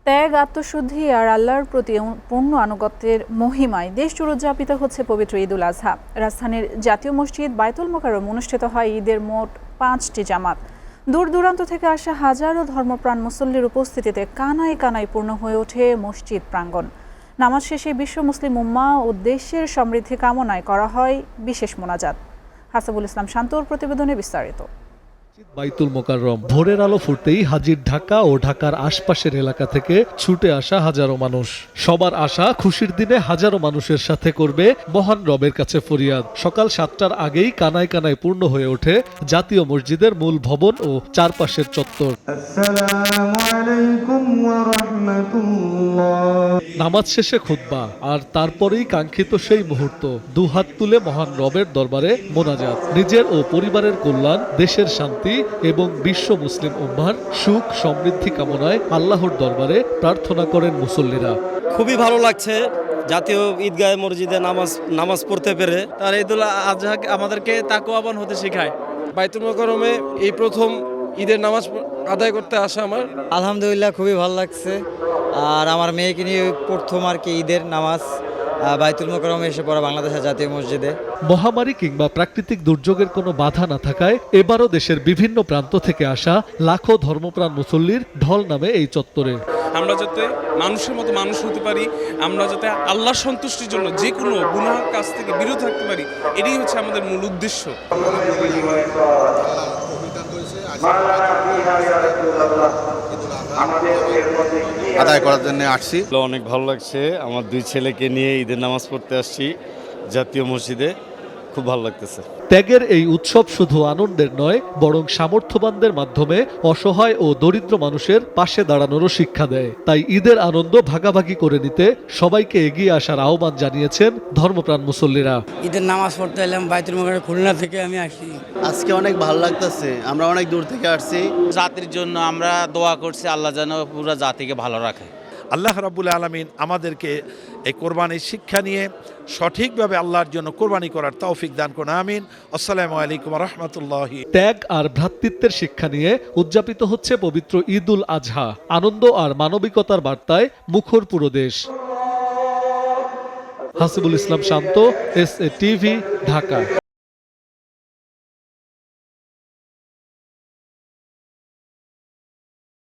ত্যাগ, আত্মশুদ্ধি আর আল্লাহর প্রতি পূর্ণ আনুগত্যের মহিমায় দেশজুড়ে উদযাপিত হচ্ছে পবিত্র ঈদুল আজহা। রাজধানীর জাতীয় মসজিদ বায়তুল মোকাররম অনুষ্ঠিত হয় ঈদের মোট 5টি জামাত। দূর দূরান্ত থেকে আসা হাজারো ধর্মপ্রাণ মুসল্লির উপস্থিতিতে কানায় কানায় পূর্ণ হয়ে ওঠে মসজিদ প্রাঙ্গণ। নামাজ শেষে বিশ্ব মুসলিম উম্মাহ ও দেশের সমৃদ্ধি কামনায় করা হয় বিশেষ মোনাজাত। হাসাবুল ইসলাম শান্তর প্রতিবেদনে বিস্তারিত। বায়তুল মোকাররম ভোরের আলো ফুটতেই হাজির ঢাকা ও ঢাকার আশপাশের এলাকা থেকে ছুটে আসা হাজারো মানুষ। সবার আশা খুশির দিনে হাজারো মানুষের সাথে করবে মহান রবের কাছে ফরিয়াদ। সকাল 7টার আগেই কানায় কানায় পূর্ণ হয়ে ওঠে জাতীয় মসজিদের মূল ভবন ও চারপাশের চত্বর। নামাজ শেষে খুতবা আর তারপরেই কাঙ্ক্ষিত সেই মুহূর্ত, দুহাত তুলে মহান রবের দরবারে মোনাজাত। নিজের ও পরিবারের কল্যাণ, দেশের শান্তি এবং বিশ্ব মুসলিম উম্মাহর সুখ সমৃদ্ধি কামনায় আল্লাহর দরবারে প্রার্থনা করেন মুসল্লিরা। খুবই ভালো লাগছে জাতীয় ঈদগাহ মসজিদে নামাজ পড়তে পেরে। তার ঈদুল আজহা আমাদেরকে তাকওয়াবান হতে শেখায়। বায়তুল মোকাররমে এই প্রথম ঈদের নামাজ আদায় করতে আসা আমার। আলহামদুলিল্লাহ খুবই ভালো লাগছে। আর আমার মেয়েকে নিয়ে প্রথম আর কি ঈদের নামাজ বায়তুল মোকাররমে এসে পড়া বাংলাদেশের জাতীয় মসজিদে। মহামারী কিংবা প্রাকৃতিক দুর্যোগের কোনো বাধা না থাকায় এবারও দেশের বিভিন্ন প্রান্ত থেকে আসা লাখো ধর্মপ্রাণ মুসল্লির ঢল নামে এই চত্বরে। আমরা যাতে মানুষের মতো মানুষ হতে পারি, আমরা যাতে আল্লাহর সন্তুষ্টির জন্য যে কোনো গুনাহের কাছ থেকে বিরত থাকতে পারি, এটাই হচ্ছে আমাদের মূল উদ্দেশ্য। আদায় করার জন্য আসছি। অনেক ভালো লাগছে। আমার 2 ছেলেকে নিয়ে ঈদের নামাজ পড়তে আসছি জাতীয় মসজিদে, খুব ভালো লাগতেছে। ত্যাগের এই উৎসব শুধু আনন্দের নয়, বরং সামর্থ্যবানদের মাধ্যমে অসহায় ও দরিদ্র মানুষের পাশে দাঁড়ানোরও শিক্ষা দেয়। তাই ঈদের আনন্দ ভাগাভাগি করে নিতে সবাইকে এগিয়ে আসার আহ্বান জানিয়েছেন ধর্মপ্রাণ মুসল্লিরা। ঈদের নামাজ পড়তে এলাম বায়তুল মোকাররম খুলনা থেকে আমি আসি। আজকে অনেক ভালো লাগতেছে, আমরা অনেক দূর থেকে আসছি। জাতির জন্য আমরা দোয়া করছি, আল্লাহ যেন পুরো জাতিকে ভালো রাখে। আল্লাহ রাব্বুল আলামিন আমাদেরকে এই কোরবানির শিক্ষা নিয়ে সঠিকভাবে আল্লাহর জন্য কোরবানি করার তৌফিক দান করুন, আমিন। আসসালামু আলাইকুম ওয়া রাহমাতুল্লাহি। ত্যাগ আর ভ্রাতৃত্বের শিক্ষা নিয়ে উদযাপিত হচ্ছে পবিত্র ঈদুল আজহা। আনন্দ আর মানবিকতার বার্তায় মুখর পুরো দেশ। হাসিবুল ইসলাম শান্ত, SA TV, ঢাকা।